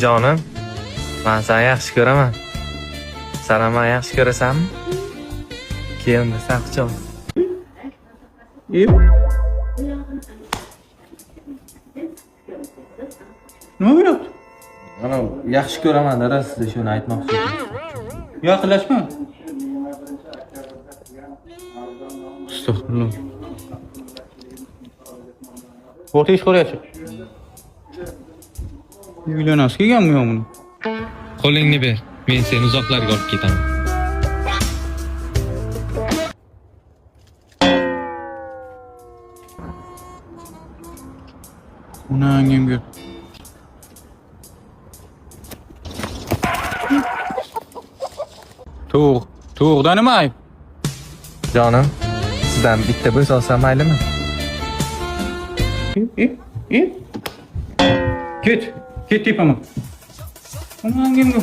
Jonim, men seni yaxshi ko'raman. Sen ham meni yaxshi ko'rasanmi? Keyin desam quchog'. Nima bo'lyapti? Ana yaxshi ko'raman dada, sizga shuni aytmoqchi edim. Yaqinlashma. Astagfirullah. O'rta ish qo'raychi. Uylanasiz kelganmi yo buni? Qo'lingni ber, men seni uzoqlarga olib ketaman. Onangimga. To'g'da nima ayb? Jonim, sizdan bitta bo'z olsam maylimi? Ket tepaman. Onangimga.